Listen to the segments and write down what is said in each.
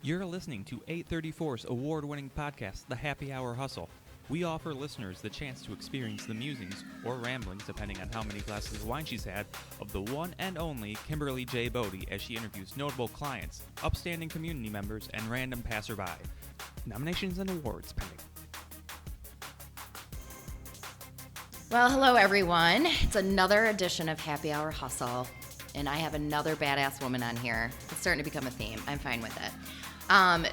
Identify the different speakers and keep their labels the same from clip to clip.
Speaker 1: You're listening to 834's award-winning podcast, The Happy Hour Hustle. We offer listeners the chance to experience the musings, or ramblings depending on how many glasses of wine she's had, of the one and only Kimberly J. Bodie as she interviews notable clients, upstanding community members, and random passerby. Nominations and awards pending.
Speaker 2: Well, hello everyone. It's another edition of Happy Hour Hustle, and I have another badass woman on here. It's starting to become a theme. I'm fine with it.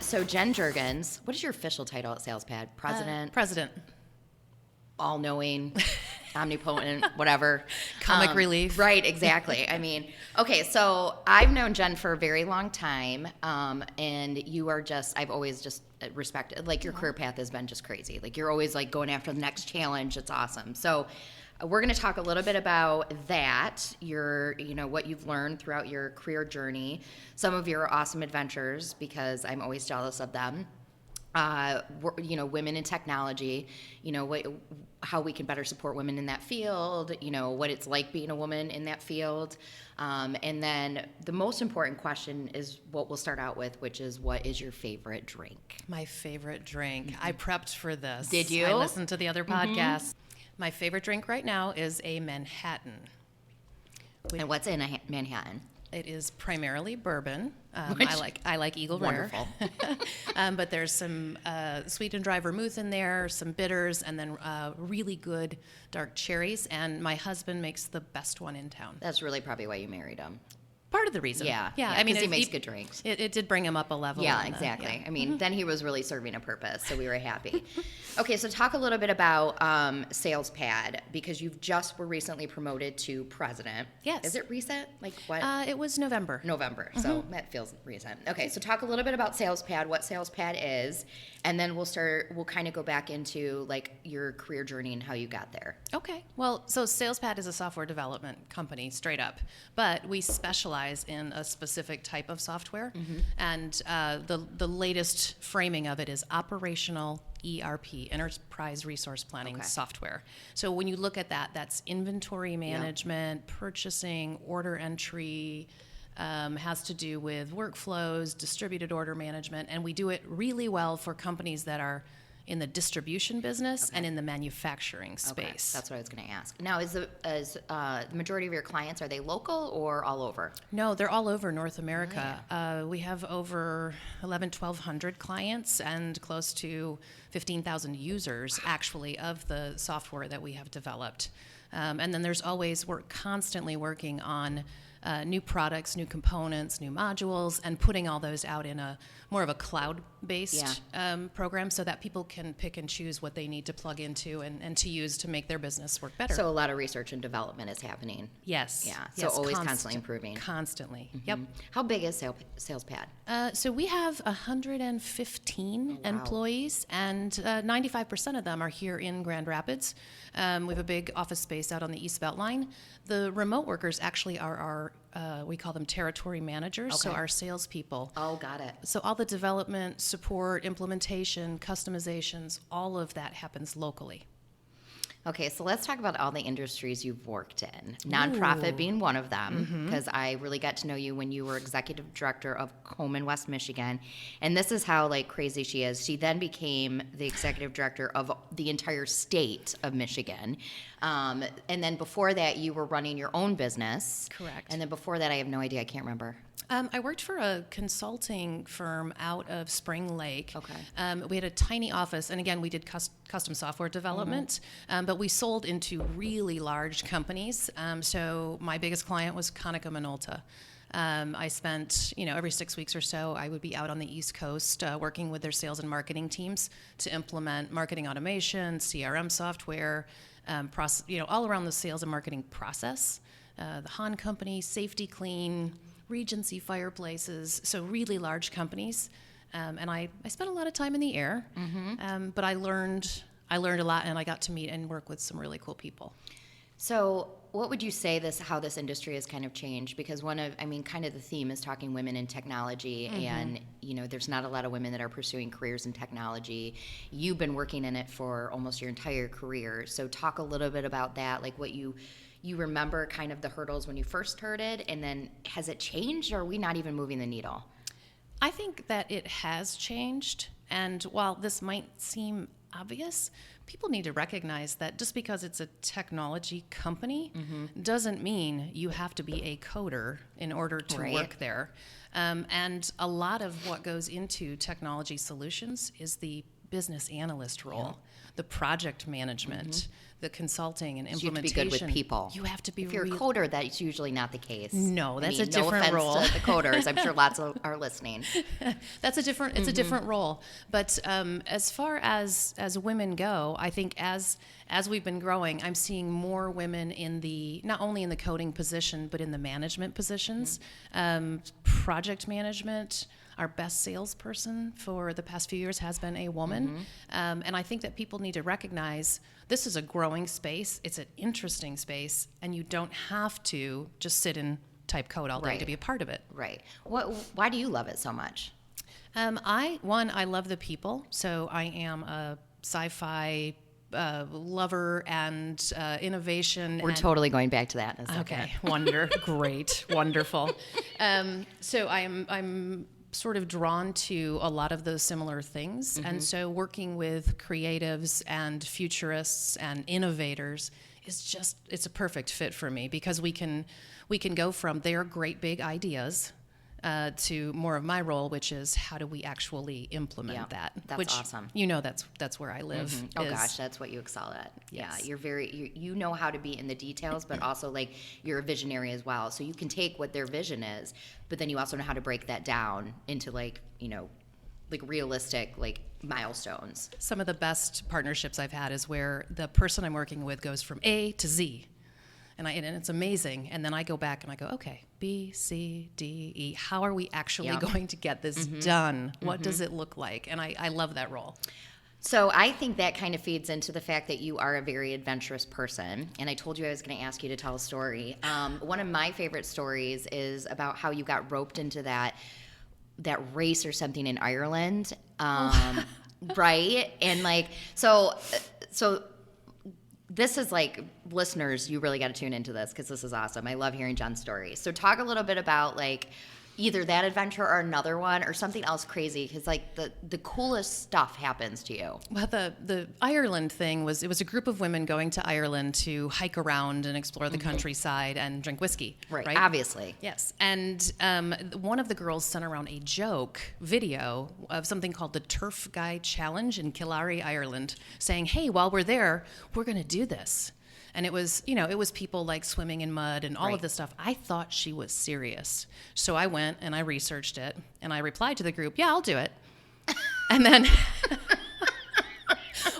Speaker 2: So Jen Jurgens, what is your official title at SalesPad? President?
Speaker 3: President.
Speaker 2: All-knowing, omnipotent, whatever.
Speaker 3: Comic relief.
Speaker 2: Right, exactly. I mean, okay, so I've known Jen for a very long time, and you are just, I've always just respected, like your career path has been just crazy. Like you're always like going after the next challenge. It's awesome. So we're going to talk a little bit about that, what you've learned throughout your career journey, some of your awesome adventures, because I'm always jealous of them. Women in technology, how we can better support women in that field, what it's like being a woman in that field. And then the most important question is what we'll start out with, which is, what is your favorite drink?
Speaker 3: My favorite drink. I prepped for this.
Speaker 2: Did you?
Speaker 3: I listened to the other podcasts. My favorite drink right now is a Manhattan.
Speaker 2: And what's in a Manhattan?
Speaker 3: It is primarily bourbon. I like Eagle Rare. But there's some sweet and dry vermouth in there, some bitters, and then really good dark cherries. And my husband makes the best one in town.
Speaker 2: That's really probably why you married him.
Speaker 3: Part of the reason.
Speaker 2: Yeah.
Speaker 3: I mean,
Speaker 2: he makes good drinks.
Speaker 3: It did bring him up a level.
Speaker 2: Yeah, exactly. I mean, then he was really serving a purpose, so we were happy. Okay, so talk a little bit about SalesPad, because you just were recently promoted to president.
Speaker 3: Yes.
Speaker 2: Is it recent? Like what?
Speaker 3: It was November.
Speaker 2: So that feels recent. Okay, so talk a little bit about SalesPad, what SalesPad is, and then we'll kind of go back into like your career journey and how you got there.
Speaker 3: Okay. Well, so SalesPad is a software development company, straight up, but we specialize in a specific type of software, and the latest framing of it is operational ERP, enterprise resource planning software. So when you look at that, that's inventory management, purchasing, order entry, has to do with workflows, distributed order management, and we do it really well for companies that are in the distribution business and in the manufacturing space.
Speaker 2: Okay. That's what I was going to ask. Now, is the majority of your clients, are they local or all over?
Speaker 3: No, they're all over North America. Oh, yeah. We have over 1,200 clients and close to 15,000 users, actually, of the software that we have developed. And then there's always, we're constantly working on new products, new components, new modules, and putting all those out in a more of a cloud-based program, so that people can pick and choose what they need to plug into and to use to make their business work better.
Speaker 2: So a lot of research and development is happening.
Speaker 3: Yes.
Speaker 2: Yeah. So
Speaker 3: yes,
Speaker 2: always constantly improving.
Speaker 3: Constantly. Yep.
Speaker 2: How big is SalesPad?
Speaker 3: So we have 115 employees, and 95% of them are here in Grand Rapids. We have a big office space out on the East Beltline. The remote workers actually are our we call them territory managers, so our salespeople.
Speaker 2: Oh, got it.
Speaker 3: So all the development, support, implementation, customizations, all of that happens locally.
Speaker 2: Okay, so let's talk about all the industries you've worked in. Nonprofit being one of them, because I really got to know you when you were executive director of Komen, West Michigan. And this is how like crazy she is. She then became the executive director of the entire state of Michigan. And then before that, you were running your own business.
Speaker 3: Correct.
Speaker 2: And then before that, I have no idea. I can't remember.
Speaker 3: I worked for a consulting firm out of Spring Lake.
Speaker 2: Okay.
Speaker 3: We had a tiny office, and again, we did custom software development, but we sold into really large companies. So my biggest client was Konica Minolta. I spent, every 6 weeks or so, I would be out on the East Coast working with their sales and marketing teams to implement marketing automation, CRM software, all around the sales and marketing process. The Han Company, Safety Clean, Regency Fireplaces, so really large companies. And I spent a lot of time in the air, but I learned a lot, and I got to meet and work with some really cool people.
Speaker 2: So what would you say how this industry has kind of changed? Because kind of the theme is talking women in technology, and, there's not a lot of women that are pursuing careers in technology. You've been working in it for almost your entire career. So talk a little bit about that, like what you remember kind of the hurdles when you first heard it, and then has it changed, or are we not even moving the needle?
Speaker 3: I think that it has changed. And while this might seem obvious, people need to recognize that just because it's a technology company doesn't mean you have to be a coder in order to work there. And a lot of what goes into technology solutions is the business analyst role, the project management, the consulting and implementation.
Speaker 2: You have to be good with people.
Speaker 3: You have to be.
Speaker 2: If you're a coder, that's usually not the case.
Speaker 3: No, that's a different role.
Speaker 2: No offense to the coders, I'm sure lots are listening.
Speaker 3: That's a different. It's a different role. But as far as women go, I think as we've been growing, I'm seeing more women in the not only in the coding position but in the management positions, project management. Our best salesperson for the past few years has been a woman. And I think that people need to recognize this is a growing space. It's an interesting space, and you don't have to just sit and type code all day to be a part of it.
Speaker 2: Right. Why do you love it so much?
Speaker 3: I love the people. So I am a sci-fi lover and innovation.
Speaker 2: We're totally going back to that in a second.
Speaker 3: Okay, great, wonderful. So I'm sort of drawn to a lot of those similar things. And so working with creatives and futurists and innovators it's a perfect fit for me, because we can go from their great big ideas to more of my role, which is how do we actually implement that?
Speaker 2: That's awesome.
Speaker 3: That's where I live.
Speaker 2: Oh gosh, that's what you excel at.
Speaker 3: Yes.
Speaker 2: Yeah, you know how to be in the details, but also like you're a visionary as well. So you can take what their vision is, but then you also know how to break that down into like realistic milestones.
Speaker 3: Some of the best partnerships I've had is where the person I'm working with goes from A to Z. And it's amazing. And then I go back and I go, okay, B, C, D, E. How are we actually going to get this done? What does it look like? And I love that role.
Speaker 2: So I think that kind of feeds into the fact that you are a very adventurous person. And I told you I was going to ask you to tell a story. One of my favorite stories is about how you got roped into that race or something in Ireland. Right? And so this is listeners, you really got to tune into this because this is awesome. I love hearing Jen's story. So talk a little bit about either that adventure or another one or something else crazy, because the coolest stuff happens to you.
Speaker 3: Well, the Ireland thing was, it was a group of women going to Ireland to hike around and explore the countryside and drink whiskey.
Speaker 2: Right, obviously.
Speaker 3: Yes. And one of the girls sent around a joke video of something called the Turf Guy Challenge in Killary, Ireland, saying, hey, while we're there, we're going to do this. And it was people swimming in mud and all of this stuff. I thought she was serious. So I went and I researched it and I replied to the group, yeah, I'll do it. And then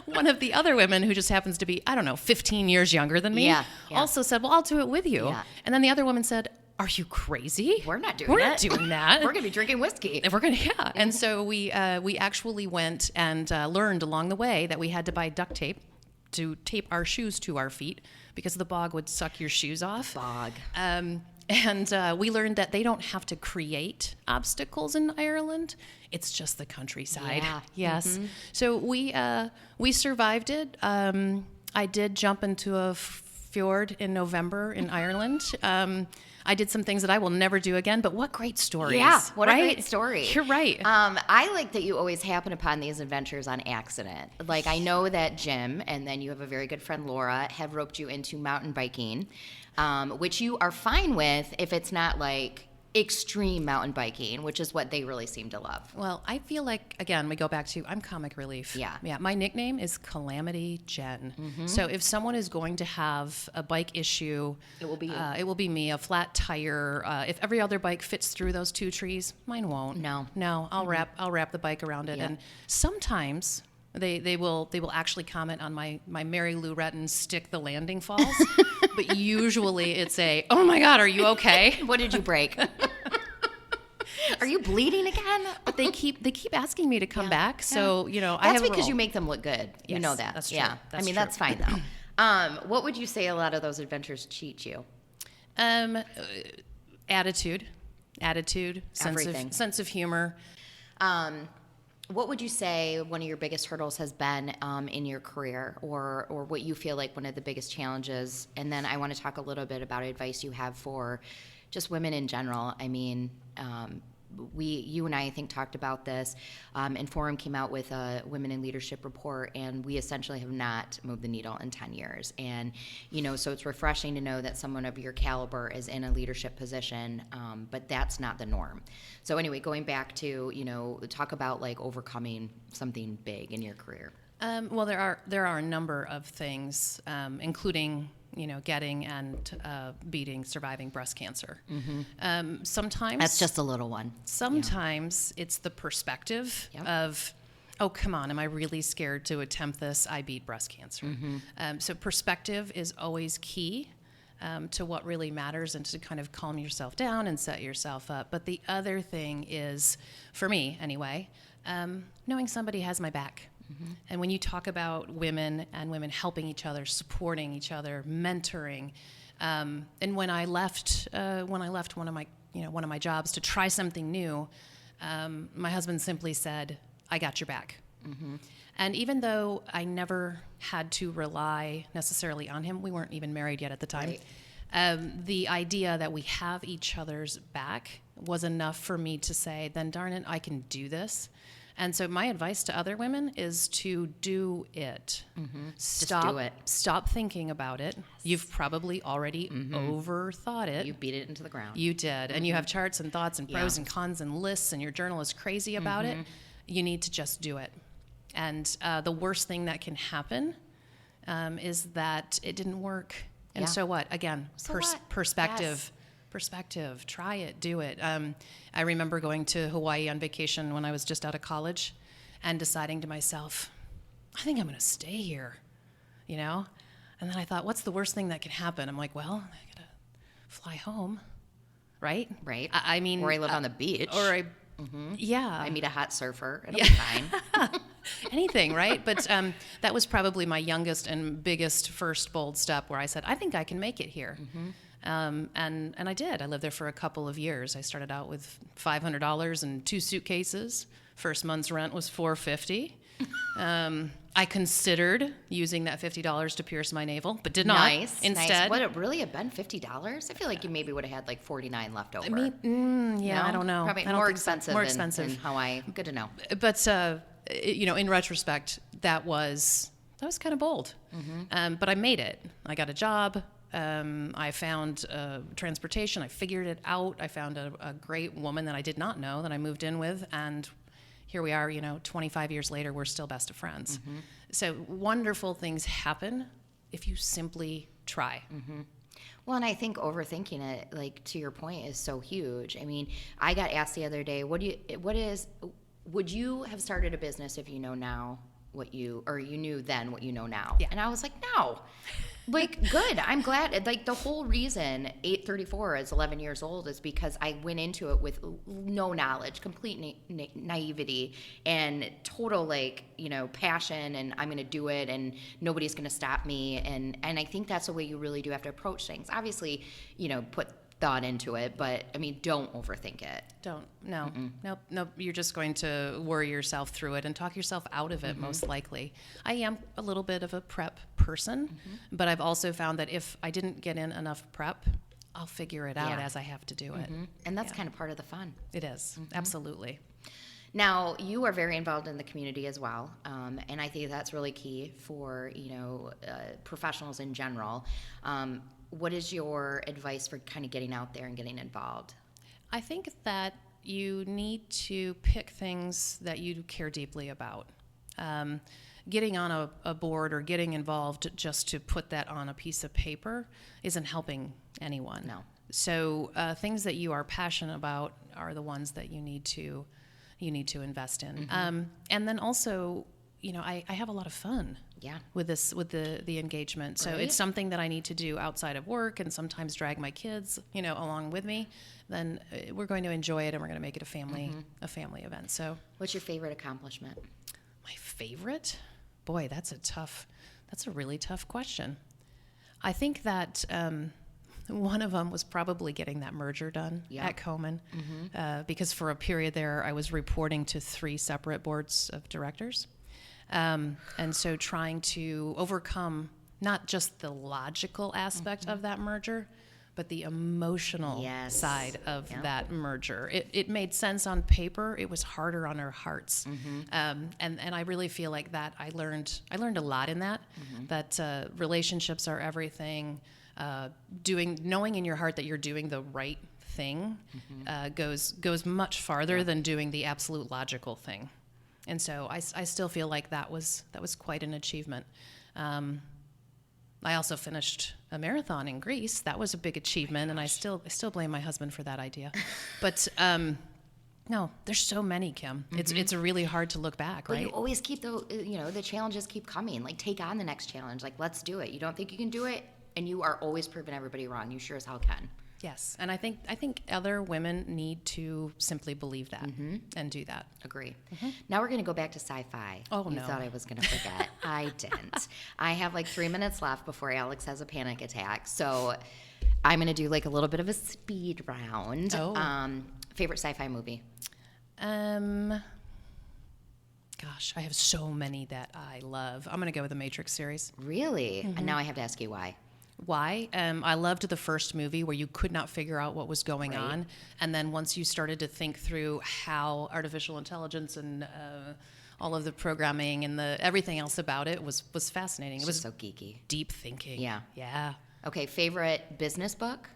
Speaker 3: one of the other women, who just happens to be, 15 years younger than me, also said, well, I'll do it with you. Yeah. And then the other woman said, are you crazy?
Speaker 2: We're not doing
Speaker 3: that.
Speaker 2: We're going to be drinking whiskey.
Speaker 3: And so we actually went and learned along the way that we had to buy duct tape to tape our shoes to our feet because the bog would suck your shoes off. And we learned that they don't have to create obstacles in Ireland. It's just the countryside.
Speaker 2: Yeah.
Speaker 3: Yes. So we survived it. I did jump into a fjord in November in Ireland. I did some things that I will never do again, but what great stories.
Speaker 2: Yeah, what a great story.
Speaker 3: You're right.
Speaker 2: I like that you always happen upon these adventures on accident. I know that Jim, and then you have a very good friend, Laura, have roped you into mountain biking, which you are fine with if it's not extreme mountain biking, which is what they really seem to love.
Speaker 3: Well, I feel like, again, we go back to, I'm comic relief.
Speaker 2: Yeah.
Speaker 3: My nickname is Calamity Jen. So if someone is going to have a bike issue,
Speaker 2: it will be you.
Speaker 3: It will be me. A flat tire. If every other bike fits through those two trees, mine won't.
Speaker 2: No.
Speaker 3: I'll wrap the bike around it. Yeah. And sometimes they will actually comment on my Mary Lou Retton stick the landing falls. But usually it's oh my God, are you okay?
Speaker 2: What did you break? Are you bleeding again?
Speaker 3: But they keep asking me to come back. So,
Speaker 2: I have because you make them look good.
Speaker 3: Yes,
Speaker 2: you know that.
Speaker 3: That's true.
Speaker 2: Yeah.
Speaker 3: That's true.
Speaker 2: That's fine though. What would you say a lot of those adventures cheat you?
Speaker 3: Attitude,
Speaker 2: Everything.
Speaker 3: sense of humor.
Speaker 2: What would you say one of your biggest hurdles has been in your career, or what you feel like one of the biggest challenges? And then I want to talk a little bit about advice you have for just women in general. I mean, you and I think, talked about this. And Forum came out with a Women in Leadership report, and we essentially have not moved the needle in 10 years. And, so it's refreshing to know that someone of your caliber is in a leadership position, but that's not the norm. So anyway, going back to, talk about like overcoming something big in your career.
Speaker 3: Well, there are a number of things, including getting and surviving breast cancer. Sometimes
Speaker 2: That's just a little one.
Speaker 3: Sometimes it's the perspective of, oh, come on, am I really scared to attempt this? I beat breast cancer. So perspective is always key to what really matters, and to kind of calm yourself down and set yourself up. But the other thing is, for me anyway, knowing somebody has my back. And when you talk about women and women helping each other, supporting each other, mentoring, and when I left one of my jobs to try something new, my husband simply said, "I got your back." And even though I never had to rely necessarily on him, we weren't even married yet at the time. Right. The idea that we have each other's back was enough for me to say, then darn it, I can do this. And so my advice to other women is to do it. Stop,
Speaker 2: Just do it.
Speaker 3: Stop thinking about it. You've probably already overthought it.
Speaker 2: You beat it into the ground.
Speaker 3: You did. And you have charts and thoughts and pros and cons and lists, and your journal is crazy about it. You need to just do it. And the worst thing that can happen is that it didn't work. And so what? Again, perspective.
Speaker 2: Yes.
Speaker 3: Perspective. Try it. Do it. I remember going to Hawaii on vacation when I was just out of college and deciding to myself, I think I'm going to stay here, And then I thought, what's the worst thing that can happen? I'm like, well, I got to fly home, right?
Speaker 2: Right.
Speaker 3: I mean...
Speaker 2: Or I live on the beach.
Speaker 3: Or I... Yeah.
Speaker 2: I meet a hot surfer. It'll be fine.
Speaker 3: Anything, right? But that was probably my youngest and biggest first bold step, where I said, I think I can make it here. And I did. I lived there for a couple of years. I started out with $500 and 2 suitcases. First month's rent was $450. I considered using that $50 to pierce my navel, but did not.
Speaker 2: Nice.
Speaker 3: Instead,
Speaker 2: would it really have been $50? I feel like you maybe would have had like $49 left over.
Speaker 3: I mean,
Speaker 2: No?
Speaker 3: I don't know.
Speaker 2: Probably
Speaker 3: I don't
Speaker 2: more
Speaker 3: think so.
Speaker 2: expensive.
Speaker 3: More
Speaker 2: in
Speaker 3: expensive.
Speaker 2: Hawaii. Good to know.
Speaker 3: But in retrospect, that was kind of bold. But I made it. I got a job. I found transportation. I figured it out. I found a great woman that I did not know that I moved in with, and here we are, 25 years later, we're still best of friends. So wonderful things happen if you simply try.
Speaker 2: Well, and I think overthinking it, like to your point, is so huge. I mean, I got asked the other day, would you have started a business if you know now you knew then what you know now?
Speaker 3: Yeah.
Speaker 2: And I was like, no. Like, good. I'm glad. Like, the whole reason 834 is 11 years old is because I went into it with no knowledge, complete naivety, and total, passion, and I'm going to do it, and nobody's going to stop me. And I think that's the way you really do have to approach things. Obviously, put thought into it, but I mean, don't overthink it.
Speaker 3: Don't. No. Nope. You're just going to worry yourself through it and talk yourself out of it, most likely. I am a little bit of a prep person, but I've also found that if I didn't get in enough prep, I'll figure it out as I have to do it.
Speaker 2: And that's kind of part of the fun.
Speaker 3: It is. Absolutely.
Speaker 2: Now, you are very involved in the community as well, and I think that's really key for, professionals in general. What is your advice for kind of getting out there and getting involved?
Speaker 3: I think that you need to pick things that you care deeply about. Getting on a board or getting involved just to put that on a piece of paper isn't helping anyone.
Speaker 2: No.
Speaker 3: So things that you are passionate about are the ones that you need to invest in. And then also, I have a lot of fun.
Speaker 2: Yeah.
Speaker 3: With the engagement. So
Speaker 2: Right.
Speaker 3: it's something that I need to do outside of work, and sometimes drag my kids, along with me. Then we're going to enjoy it, and we're going to make it a family event. So
Speaker 2: What's your favorite accomplishment?
Speaker 3: my favorite? Boy, that's a really tough question. I think that one of them was probably getting that merger done at Komen, because for a period there I was reporting to 3 separate boards of directors. And so trying to overcome not just the logical aspect of that merger, but the emotional
Speaker 2: Yes.
Speaker 3: side of
Speaker 2: Yep.
Speaker 3: that merger. It made sense on paper. It was harder on our hearts. And I really feel like that I learned a lot in that, that relationships are everything. Knowing in your heart that you're doing the right thing goes much farther than doing the absolute logical thing. And so I still feel like that was quite an achievement. I also finished a marathon in Greece. That was a big achievement, and I still blame my husband for that idea. But no, there's so many, Kim. It's really hard to look back,
Speaker 2: But
Speaker 3: right?
Speaker 2: you always keep the challenges keep coming. Like, take on the next challenge. Like, let's do it. You don't think you can do it, and you are always proving everybody wrong. You sure as hell can.
Speaker 3: Yes, and I think other women need to simply believe that and do that.
Speaker 2: Agree. Now we're going to go back to sci-fi.
Speaker 3: Oh,
Speaker 2: You
Speaker 3: no.
Speaker 2: thought I was going to forget. I didn't. I have like 3 minutes left before Alex has a panic attack. So I'm going to do like a little bit of a speed round.
Speaker 3: Oh.
Speaker 2: Favorite sci-fi movie?
Speaker 3: Gosh, I have so many that I love. I'm going to go with the Matrix series.
Speaker 2: Really? And now I have to ask you why.
Speaker 3: Why? I loved the first movie where you could not figure out what was going
Speaker 2: Right.
Speaker 3: on. And then once you started to think through how artificial intelligence and all of the programming and everything else about it was fascinating. It was
Speaker 2: So geeky.
Speaker 3: deep thinking.
Speaker 2: Yeah.
Speaker 3: Yeah.
Speaker 2: Okay, favorite business book?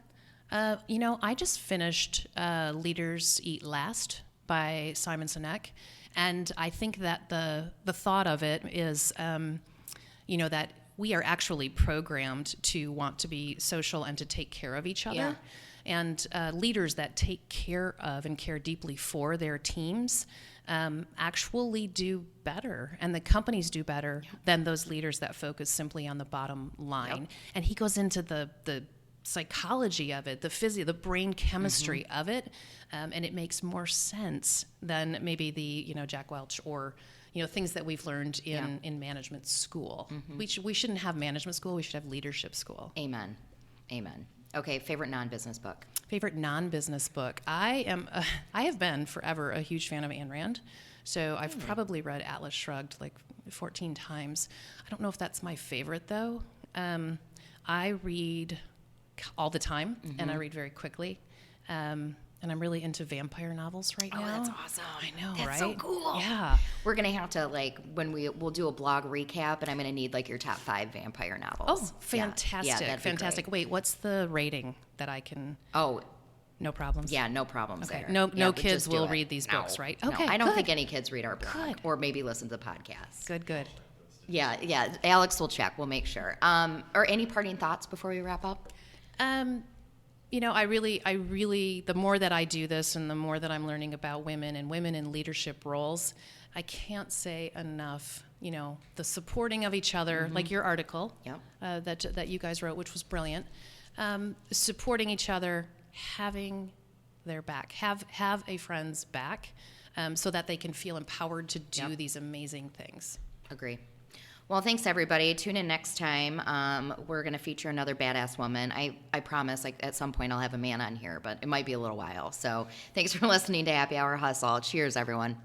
Speaker 3: I just finished Leaders Eat Last by Simon Sinek. And I think that the thought of it is, that we are actually programmed to want to be social and to take care of each other.
Speaker 2: Yeah.
Speaker 3: And leaders that take care of and care deeply for their teams actually do better, and the companies do better than those leaders that focus simply on the bottom line.
Speaker 2: Yep.
Speaker 3: And he goes into the psychology of it, the brain chemistry of it, and it makes more sense than maybe the Jack Welch or things that we've learned in management school. We shouldn't have management school. We should have leadership school.
Speaker 2: Amen. Okay, favorite non-business book?
Speaker 3: Favorite non-business book. I have been forever a huge fan of Ayn Rand. So I've probably read Atlas Shrugged like 14 times. I don't know if that's my favorite though. I read all the time and I read very quickly. And I'm really into vampire novels right now.
Speaker 2: Oh, that's awesome.
Speaker 3: I know,
Speaker 2: That's
Speaker 3: right?
Speaker 2: so cool.
Speaker 3: Yeah.
Speaker 2: We're going to have to, we'll do a blog recap, and I'm going to need, your top 5 vampire novels.
Speaker 3: Oh,
Speaker 2: Yeah.
Speaker 3: fantastic.
Speaker 2: Yeah, that'd be
Speaker 3: Fantastic.
Speaker 2: great.
Speaker 3: Wait, what's the rating that I can...
Speaker 2: Oh,
Speaker 3: No problems?
Speaker 2: yeah, no problems
Speaker 3: Okay.
Speaker 2: there.
Speaker 3: No
Speaker 2: Yeah, but
Speaker 3: kids
Speaker 2: just do
Speaker 3: will
Speaker 2: it.
Speaker 3: read these
Speaker 2: No,
Speaker 3: books, right?
Speaker 2: no.
Speaker 3: Okay,
Speaker 2: I don't
Speaker 3: good.
Speaker 2: think any kids read our blog.
Speaker 3: Good.
Speaker 2: Or maybe listen to the podcast.
Speaker 3: Good.
Speaker 2: Yeah. Alex will check. We'll make sure. Or any parting thoughts before we wrap up?
Speaker 3: I really, the more that I do this and the more that I'm learning about women and women in leadership roles, I can't say enough, the supporting of each other, like your article
Speaker 2: Yep.
Speaker 3: that you guys wrote, which was brilliant. Supporting each other, having their back, have a friend's back, so that they can feel empowered to do these amazing things.
Speaker 2: Agree. Well, thanks, everybody. Tune in next time. We're going to feature another badass woman. I promise, at some point I'll have a man on here, but it might be a little while. So thanks for listening to Happy Hour Hustle. Cheers, everyone.